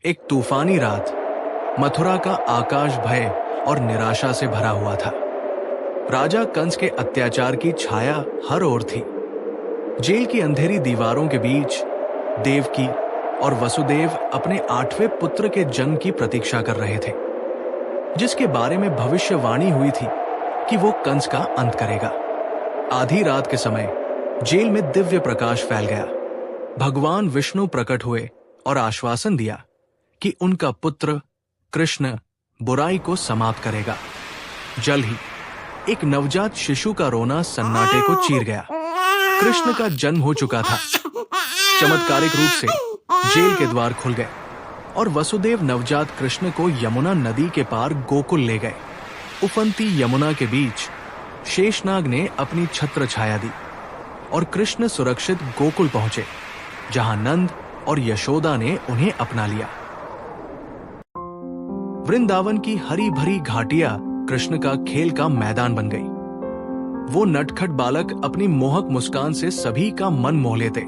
एक तूफानी रात मथुरा का आकाश भय और निराशा से भरा हुआ था। राजा कंस के अत्याचार की छाया हर ओर थी। जेल की अंधेरी दीवारों के बीच देवकी और वसुदेव अपने 8वें पुत्र के जन्म की प्रतीक्षा कर रहे थे, जिसके बारे में भविष्यवाणी हुई थी कि वो कंस का अंत करेगा। आधी रात के समय जेल में दिव्य प्रकाश फैल गया। भगवान विष्णु प्रकट हुए और आश्वासन दिया कि उनका पुत्र कृष्ण बुराई को समाप्त करेगा। जल्द ही एक नवजात शिशु का रोना सन्नाटे को चीर गया। कृष्ण का जन्म हो चुका था। चमत्कारिक रूप से जेल के द्वार खुल गए और वसुदेव नवजात कृष्ण को यमुना नदी के पार गोकुल ले गए। उफनती यमुना के बीच शेषनाग ने अपनी छत्र छाया दी और कृष्ण सुरक्षित गोकुल पहुंचे, जहां नंद और यशोदा ने उन्हें अपना लिया। वृंदावन की हरी भरी घाटियां कृष्ण का खेल का मैदान बन गई। वो नटखट बालक अपनी मोहक मुस्कान से सभी का मन मोह लेते।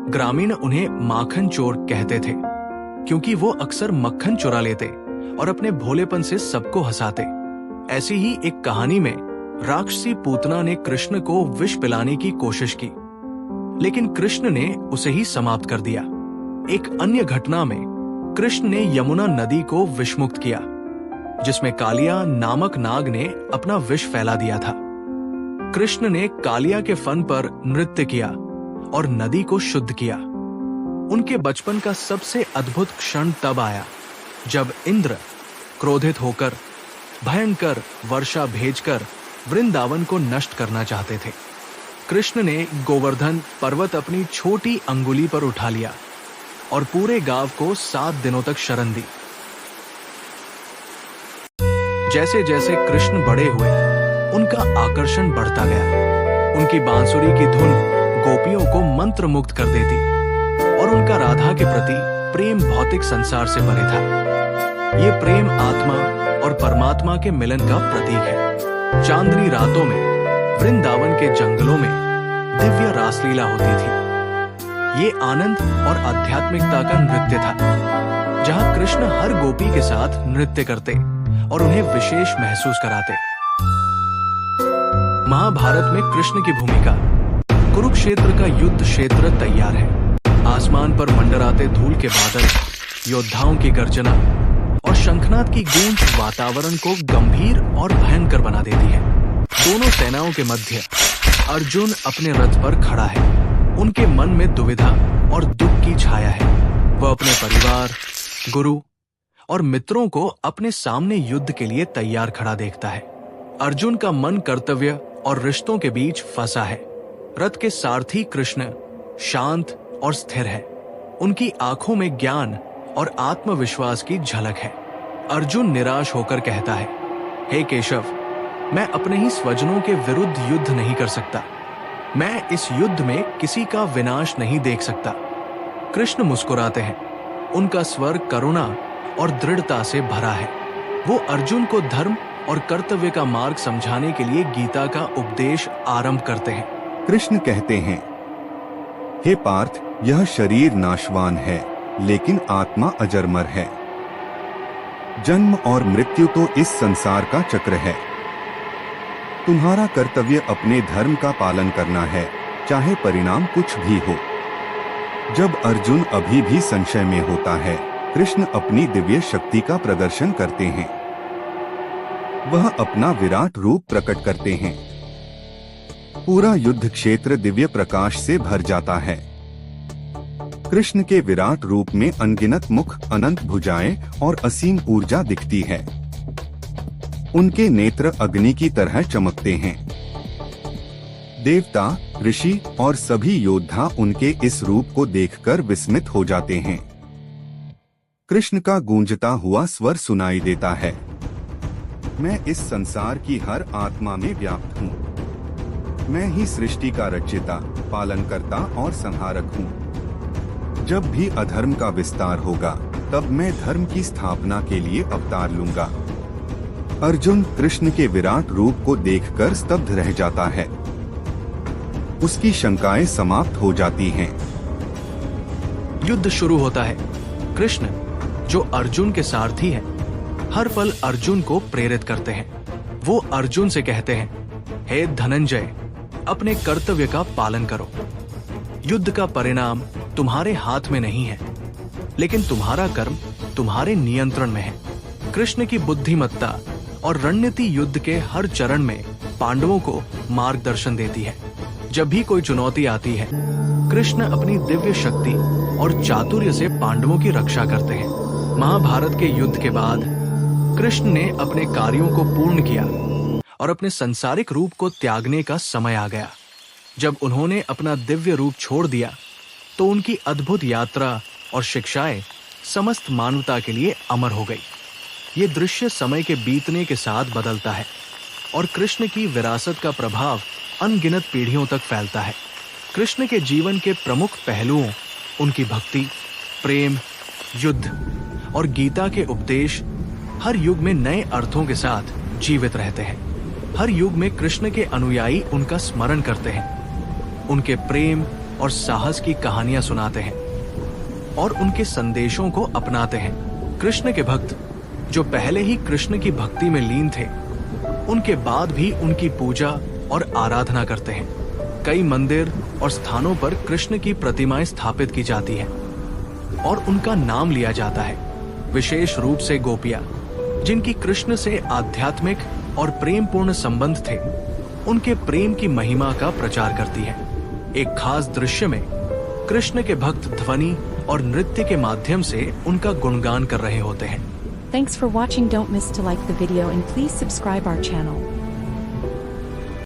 ग्रामीण उन्हें माखन चोर कहते थे, क्योंकि वो अक्सर मक्खन चुरा लेते और अपने भोलेपन से सबको हंसाते। ऐसी ही एक कहानी में राक्षसी पूतना ने कृष्ण को विष पिलाने की कोशिश की, लेकिन कृष्ण ने उसे ही समाप्त कर दिया। एक अन्य घटना में कृष्ण ने यमुना नदी को विषमुक्त किया, जिसमें कालिया नामक नाग ने अपना विष फैला दिया था। कृष्ण ने कालिया के फन पर नृत्य किया और नदी को शुद्ध किया। उनके बचपन का सबसे अद्भुत क्षण तब आया जब इंद्र क्रोधित होकर भयंकर वर्षा भेजकर वृंदावन को नष्ट करना चाहते थे। कृष्ण ने गोवर्धन पर्वत अपनी छोटी अंगुली पर उठा लिया और पूरे गांव को 7 दिनों तक शरण दी। जैसे जैसे कृष्ण बड़े हुए, उनका आकर्षण बढ़ता गया। उनकी बांसुरी की धुन गोपियों को मंत्र मुक्त कर देती और उनका राधा के प्रति प्रेम भौतिक संसार से परे था। ये प्रेम आत्मा और परमात्मा के मिलन का प्रतीक है। चांदनी रातों में वृंदावन के जंगलों में दिव्य रासलीला होती थी। ये आनंद और आध्यात्मिकता का नृत्य था, जहां कृष्ण हर गोपी के साथ नृत्य करते और उन्हें विशेष महसूस कराते। महाभारत में कृष्ण की भूमिका। कुरुक्षेत्र का युद्ध क्षेत्र तैयार है। आसमान पर मंडराते धूल के बादल, योद्धाओं की गर्जना और शंखनाद की गूंज वातावरण को गंभीर और भयंकर बना देती है। दोनों सेनाओं के मध्य अर्जुन अपने रथ पर खड़ा है। उनके मन में दुविधा और दुख की छाया है। वह अपने परिवार, गुरु और मित्रों को अपने सामने युद्ध के लिए तैयार खड़ा देखता है। अर्जुन का मन कर्तव्य और रिश्तों के बीच फंसा है। रथ के सारथी कृष्ण शांत और स्थिर है। उनकी आंखों में ज्ञान और आत्मविश्वास की झलक है। अर्जुन निराश होकर कहता है, हे केशव, मैं अपने ही स्वजनों के विरुद्ध युद्ध नहीं कर सकता। मैं इस युद्ध में किसी का विनाश नहीं देख सकता। कृष्ण मुस्कुराते हैं। उनका स्वर करुणा और दृढ़ता से भरा है। वो अर्जुन को धर्म और कर्तव्य का मार्ग समझाने के लिए गीता का उपदेश आरंभ करते हैं। कृष्ण कहते हैं, हे पार्थ, यह शरीर नाशवान है, लेकिन आत्मा अजरमर है। जन्म और मृत्यु तो इस संसार का चक्र है। तुम्हारा कर्तव्य अपने धर्म का पालन करना है, चाहे परिणाम कुछ भी हो। जब अर्जुन अभी भी संशय में होता है, कृष्ण अपनी दिव्य शक्ति का प्रदर्शन करते हैं। वह अपना विराट रूप प्रकट करते हैं। पूरा युद्ध क्षेत्र दिव्य प्रकाश से भर जाता है। कृष्ण के विराट रूप में अनगिनत मुख, अनंत भुजाएं और असीम ऊर्जा दिखती है। उनके नेत्र अग्नि की तरह चमकते हैं। देवता, ऋषि और सभी योद्धा उनके इस रूप को देखकर विस्मित हो जाते हैं। कृष्ण का गूंजता हुआ स्वर सुनाई देता है, मैं इस संसार की हर आत्मा में व्याप्त हूँ। मैं ही सृष्टि का रचयिता, पालनकर्ता और संहारक हूँ। जब भी अधर्म का विस्तार होगा, तब मैं धर्म की स्थापना के लिए अवतार लूंगा। अर्जुन कृष्ण के विराट रूप को देखकर स्तब्ध रह जाता है। उसकी शंकाएं समाप्त हो जाती हैं। युद्ध शुरू होता है। कृष्ण जो अर्जुन के सारथी हैं, हर पल अर्जुन को प्रेरित करते हैं। वो अर्जुन से कहते हैं, हे धनंजय, अपने कर्तव्य का पालन करो। युद्ध का परिणाम तुम्हारे हाथ में नहीं है, लेकिन तुम्हारा कर्म तुम्हारे नियंत्रण में है। कृष्ण की बुद्धिमत्ता और रणनीति युद्ध के हर चरण में पांडवों को मार्गदर्शन देती है। जब भी कोई चुनौती आती है, कृष्ण अपनी दिव्य शक्ति और चातुर्य से पांडवों की रक्षा करते हैं। महाभारत के युद्ध के बाद कृष्ण ने अपने कार्यों को पूर्ण किया और अपने संसारिक रूप को त्यागने का समय आ गया। जब उन्होंने अपना दिव्य रूप छोड़ दिया, तो उनकी अद्भुत यात्रा और शिक्षाएं समस्त मानवता के लिए अमर हो गई। ये दृश्य समय के बीतने के साथ बदलता है और कृष्ण की विरासत का प्रभाव अनगिनत पीढ़ियों तक फैलता है। कृष्ण के जीवन के प्रमुख पहलुओं, उनकी भक्ति, प्रेम, युद्ध और गीता के उपदेश हर युग में नए अर्थों के साथ जीवित रहते हैं। हर युग में कृष्ण के अनुयायी उनका स्मरण करते हैं, उनके प्रेम और साहस की कहानियां सुनाते हैं और उनके संदेशों को अपनाते हैं। कृष्ण के भक्त जो पहले ही कृष्ण की भक्ति में लीन थे, उनके बाद भी उनकी पूजा और आराधना करते हैं। कई मंदिर और स्थानों पर कृष्ण की प्रतिमाएं स्थापित की जाती हैं और उनका नाम लिया जाता है। विशेष रूप से गोपियां, जिनकी कृष्ण से आध्यात्मिक और प्रेमपूर्ण संबंध थे, उनके प्रेम की महिमा का प्रचार करती है। एक खास दृश्य में कृष्ण के भक्त ध्वनि और नृत्य के माध्यम से उनका गुणगान कर रहे होते हैं। Thanks for watching. Don't miss to like the video and please subscribe our channel.